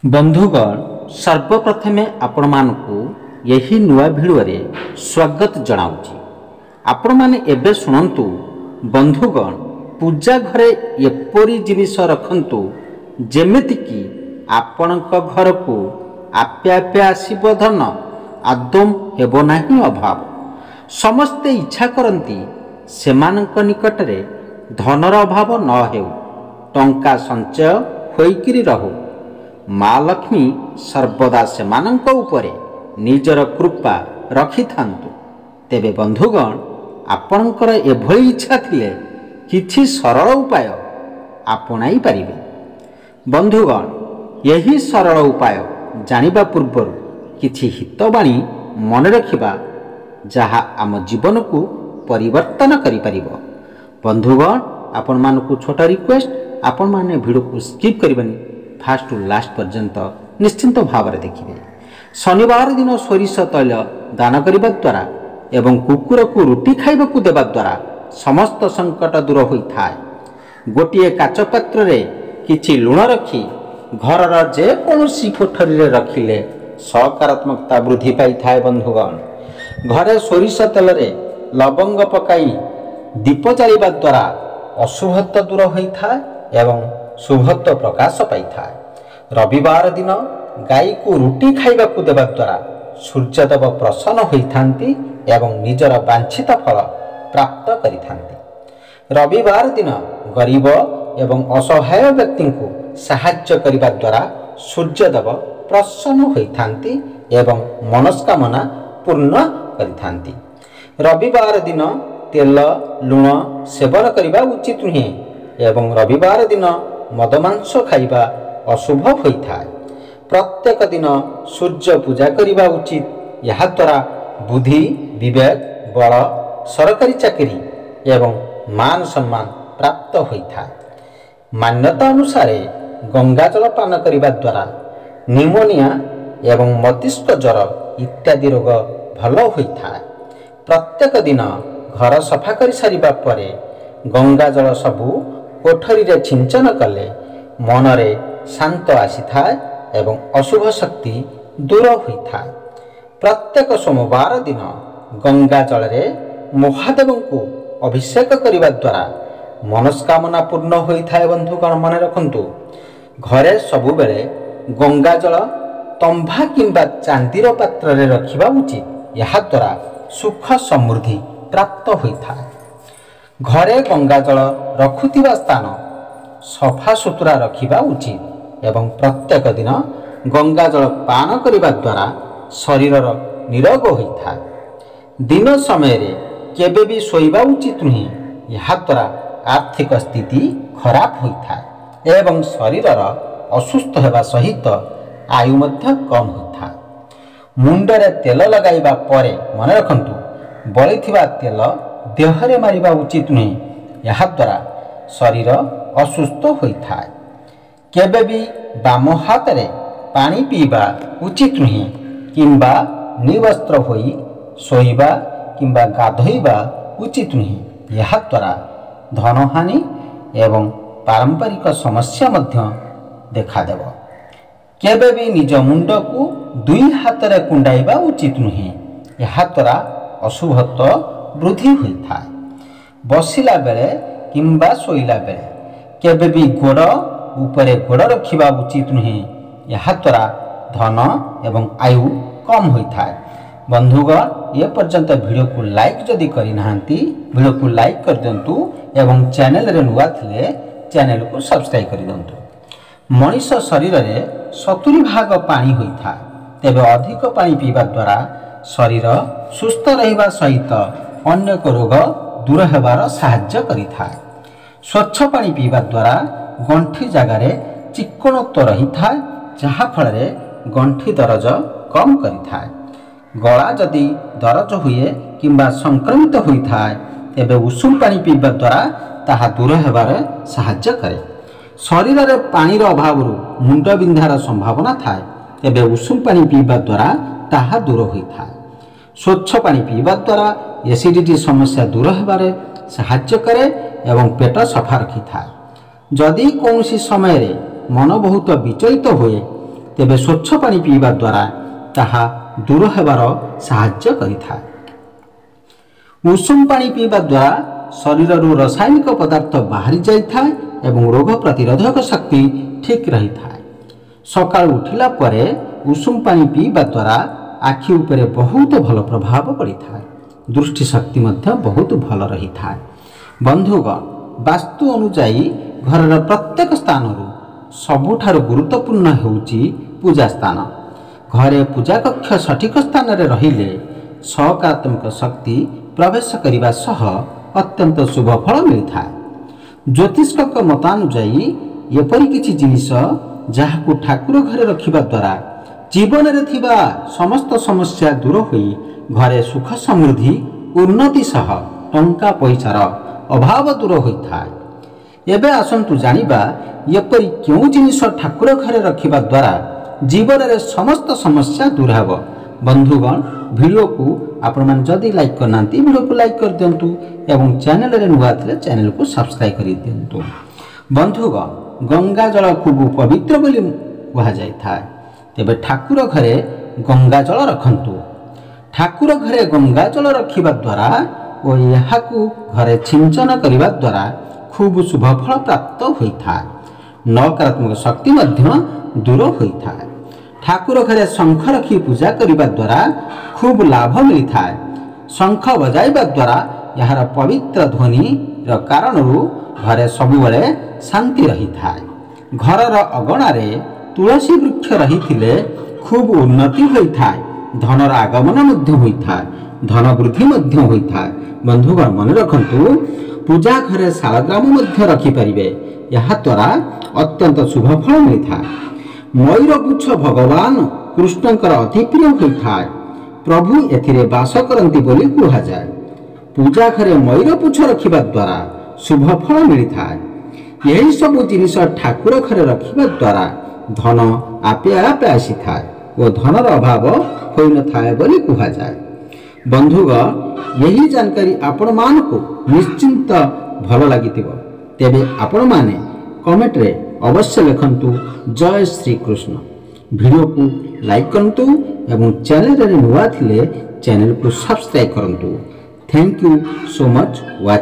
बंधुगण सर्वप्रथमे आपण मानकु यही नुआ भिडियोरे स्वागत जनाऊँगी। आपण माने एबे शुणु बंधुगण पूजा घरे एपरी जिनिस रखंतु जेमितिकी आपणक घर को आपे आपे आसीब धन आदम हेबो नाही अभाव। समस्ते इच्छा करती सेमानक निकटरे धनर अभाव न हेउ, टंका संचय होइकिरी रहु। माँ लक्ष्मी सर्वदा सेमानंक उपरे निजर कृपा रखि थांतु। तेबे बंधुगण आपणकर एभली इच्छा थिले किछि सरल उपाय आपणाई पारिबे। बंधुगण यही सरल उपाय जानिबा पूर्वरु किछि हितबाणी मन रखिबा जहा आम जीवन को परिवर्तन करि परिबो। बंधुगण आपण मानकु छोटा रिक्वेस्ट, आपण माने वीडियो को स्किप करिबनी, फास्ट टू लास्ट पर्यंत निश्चिंत भाव में देखिए। शनिवार दिन सोरिष तैल दान करने द्वारा एवं कुकुर को रुटी खाइबा देवा द्वारा समस्त संकट दूर होता है। गोटे काच पात्र रे किछि लुण रखी घरर जेकोसी कोठरी रे रखिले सकारात्मकता वृद्धि पाई थाए। बंधुगण घरे सोरिष तेल रे लवंग पकाई दीप जालिबा द्वारा अशुभत्व दूर होता है एवं शुभत्व प्रकाश पाई थाए। रविवार दिन गाई को रुटी खाइबा देवा द्वारा सूर्यदेव प्रसन्न होइथांती एवं निजर वांछित फल प्राप्त करिथांती। रविवार दिन गरीब एवं असहाय व्यक्ति को साहाय्य करिबा द्वारा सूर्यदेव प्रसन्न होइथांती एवं मनस्कामना पूर्ण करिथांती। रविवार दिन तेल लुण सेवन करिबा उचित नुहे एवं रविवार दिन मद मांस खाइबा अशुभ होता है। प्रत्येक दिन सूर्य पूजा करिबा उचित। यह द्वारा बुद्धि विवेक बल सरकारी चाकरी एवं मान सम्मान प्राप्त होता है। मान्यता अनुसार गंगा जल पान करिबा द्वारा निमोनिया एवं मस्तिष्क ज्वर इत्यादि रोग भल होता है। प्रत्येक दिन घर सफा कर सारिबा परे गंगा जल सबू कोठरी रे छिंचन कले मनरे शांत आसी थाए एवं अशुभ शक्ति दूर होता है। प्रत्येक सोमवार दिन गंगा जल रे महादेव को अभिषेक करिबा द्वारा मनस्कामना पूर्ण होता है। बंधुगण मन रखंतु घरे सबु बेले गंगा जल तंभा किंबा चांदीर पात्र रे रखिबा उचित। यह द्वारा सुख समृद्धि प्राप्त होता है। घरे गंगा जल रखुथिबा स्थान सफा सुतरा रखिबा उचित एवं प्रत्येक दिन गंगा जल पान करिबा द्वारा शरीरर निरोग होता है। दिन समय रे केबे भी सोइबा उचित नुहे। यह द्वारा आर्थिक स्थिति खराब होता है एवं शरीरर असुस्थ हेबा सहित आयु मध्य कम होता है। मुंडरे तेल लगाइबा परे मन रखंतु बलिथिबा तेल देहरे मारिबा उचित नुहे। यह द्वारा शरीर असुस्थ होता है। केबे भी बाम हाथ रे पानी पीबा उचित नुहे किंबा निवस्त्र होई सोइबा किंबा गाधोइबा उचित नुहे। यह द्वारा धनहानि एवं पारंपरिक समस्या मध्य देखा देव। केबे भी निज मुंड को दुई हाथ रे कुंडाइबा उचित नुहे। यह द्वारा अशुभत्व वृद्धि होता है। बसिला बेले किंबा सोइला बेले केबे भी गोड़ उपरे गोड़ रखिबा उचित नुहे। यह द्वारा धन एवं आयु कम होता है। बंधुगण ये पर्यंत वीडियो को लाइक जदि करि नाहंती वीडियो को लाइक कर दियंतु एवं चैनल रे नुआ थिले चैनल को सब्सक्राइब कर दियंतु। मनुष्य शरीर रे 70 भाग पानी होता है। तेबे अधिक पानी पीबा द्वारा शरीर सुस्थ रहिबा सहित अनेक रोग दूर हेबार साहाय्य करिथाए। स्वच्छ पानी पीबा द्वारा गंठी जगार चिक्कणत्व रही था जहा फल गंठी दरज कम करिथाए। गला जदि दरज हुए किंबा संक्रमित होता है तेबे उषुम पानी पीबा द्वारा ताहा दूर हेबार साहाय्य करे। शरीर रे पानीर अभाव मुंड बिंधार संभावना थाए तेबे उषुम पानी पीबा द्वारा ताहा दूर होता है। स्वच्छ पानी पीबा द्वारा एसिडिटी समस्या दूर हेबारे साहाय्य करे एवं पेट सफा रखी था। जदि कौन समय रे मन बहुत विचलित हुए ତେବେ ସ୍ୱଚ୍ଛ ପାଣି ପିଇବା ଦ୍ୱାରା ତାହା ଦୂର ହେବାର ସାହାଯ୍ୟ କରିଥାଏ। ଉଷୁମ ପାଣି ପିଇବା ଦ୍ୱାରା ଶରୀରରୁ ରାସାୟନିକ ପଦାର୍ଥ ବାହାରି ଯାଇଥାଏ ଏବଂ ରୋଗ ପ୍ରତିରୋଧକ ଶକ୍ତି ଠିକ୍ ରହିଥାଏ। ସକାଳୁ ଉଠିଲା ପରେ ଉଷୁମ ପାଣି ପିଇବା ଦ୍ୱାରା ଆଖି ଉପରେ ବହୁତ ଭଲ ପ୍ରଭାବ ପଡ଼ିଥାଏ। ଦୃଷ୍ଟି ଶକ୍ତି ମଧ୍ୟ ବହୁତ ଭଲ ରହିଥାଏ। ବନ୍ଧୁଗଣ, ବାସ୍ତୁ ଅନୁଯାୟୀ ଘରର ପ୍ରତ୍ୟେକ ସ୍ଥାନରୁ ସବୁଠାରୁ ଗୁରୁତ୍ୱପୂର୍ଣ୍ଣ ହେଉଛି ପୂଜା ସ୍ଥାନ। ଘରେ ପୂଜା କକ୍ଷ ସଠିକ ସ୍ଥାନରେ ରହିଲେ ସକାରାତ୍ମକ ଶକ୍ତି ପ୍ରବେଶ କରିବା ସହ ଅତ୍ୟନ୍ତ ଶୁଭ ଫଳ ମିଳିଥାଏ। ଜ୍ୟୋତିଷଙ୍କ ମତାନୁଯାୟୀ ଏପରି କିଛି ଜିନିଷ ଯାହାକୁ ଠାକୁର ଘରେ ରଖିବା ଦ୍ୱାରା ଜୀବନରେ ଥିବା ସମସ୍ତ ସମସ୍ୟା ଦୂର ହୋଇ ଘରେ ସୁଖ ସମୃଦ୍ଧି ଉନ୍ନତି ସହ ଟଙ୍କା ପଇସାର ଅଭାବ ଦୂର ହୋଇଥାଏ। ଏବେ ଆସନ୍ତୁ ଜାଣିବା ଏପରି କେଉଁ ଜିନିଷ ଠାକୁର ଘରେ ରଖିବା ଦ୍ୱାରା ଜୀବନରେ ସମସ୍ତ ସମସ୍ୟା ଦୂର ହେବ। ବନ୍ଧୁଗଣ, ଭିଡ଼ିଓକୁ ଆପଣମାନେ ଯଦି ଲାଇକ୍ କରିନାହାନ୍ତି ଭିଡ଼ିଓକୁ ଲାଇକ୍ କରିଦିଅନ୍ତୁ ଏବଂ ଚ୍ୟାନେଲରେ ନୂଆ ଥିଲେ ଚ୍ୟାନେଲକୁ ସବସ୍କ୍ରାଇବ୍ କରିଦିଅନ୍ତୁ। ବନ୍ଧୁଗଣ, ଗଙ୍ଗା ଜଳ ଖୁବ୍ ପବିତ୍ର ବୋଲି କୁହାଯାଇଥାଏ। ତେବେ ଠାକୁର ଘରେ ଗଙ୍ଗା ଜଳ ରଖନ୍ତୁ। ଠାକୁର ଘରେ ଗଙ୍ଗା ଜଳ ରଖିବା ଦ୍ୱାରା ଓ ଏହାକୁ ଘରେ ସିଞ୍ଚନ କରିବା ଦ୍ୱାରା ଖୁବ୍ ଶୁଭ ଫଳ ପ୍ରାପ୍ତ ହୋଇଥାଏ। ନକାରାତ୍ମକ ଶକ୍ତି ମଧ୍ୟ ଦୂର ହୋଇଥାଏ। ଠାକୁର ଘରେ ଶଙ୍ଖ ରଖି ପୂଜା କରିବା ଦ୍ୱାରା ଖୁବ୍ ଲାଭ ମିଳିଥାଏ। ଶଙ୍ଖ ବଜାଇବା ଦ୍ୱାରା ଏହାର ପବିତ୍ର ଧ୍ୱନିର କାରଣରୁ ଘରେ ସବୁବେଳେ ଶାନ୍ତି ରହିଥାଏ। ଘରର ଅଗଣାରେ ତୁଳସୀ ବୃକ୍ଷ ରହିଥିଲେ ଖୁବ୍ ଉନ୍ନତି ହୋଇଥାଏ। ଧନର ଆଗମନ ମଧ୍ୟ ହୋଇଥାଏ। ଧନ ବୃଦ୍ଧି ମଧ୍ୟ ହୋଇଥାଏ। ବନ୍ଧୁଗଣ, ମନେ ରଖନ୍ତୁ, ପୂଜା ଘରେ ଶାଳଗ୍ରାମ ମଧ୍ୟ ରଖିପାରିବେ। ଏହାଦ୍ୱାରା ଅତ୍ୟନ୍ତ ଶୁଭ ଫଳ ମିଳିଥାଏ। ମୟୂରପୁଚ୍ଛ ଭଗବାନ କୃଷ୍ଣଙ୍କର ଅତି ପ୍ରିୟ ହୋଇଥାଏ। ପ୍ରଭୁ ଏଥିରେ ବାସ କରନ୍ତି ବୋଲି କୁହାଯାଏ। ପୂଜା ଘରେ ମୟୂରପୁଚ୍ଛ ରଖିବା ଦ୍ୱାରା ଶୁଭ ଫଳ ମିଳିଥାଏ। ଏହିସବୁ ଜିନିଷ ଠାକୁର ଘରେ ରଖିବା ଦ୍ୱାରା ଧନ ଆପେ ଆପେ ଆସିଥାଏ ଓ ଧନର ଅଭାବ ହୋଇନଥାଏ ବୋଲି କୁହାଯାଏ। ବନ୍ଧୁଗଣ, ଏହି ଜାନକାରୀ ଆପଣମାନଙ୍କୁ ନିଶ୍ଚିନ୍ତ ଭଲ ଲାଗିଥିବ। ତେବେ ଆପଣମାନେ କମେଣ୍ଟରେ ଅବଶ୍ୟ ଲେଖନ୍ତୁ ଜୟ ଶ୍ରୀକୃଷ୍ଣ। ଭିଡ଼ିଓକୁ ଲାଇକ୍ କରନ୍ତୁ ଏବଂ ଚ୍ୟାନେଲରେ ନୂଆ ଥିଲେ ଚ୍ୟାନେଲକୁ ସବସ୍କ୍ରାଇବ୍ କରନ୍ତୁ। Thank you so much watching.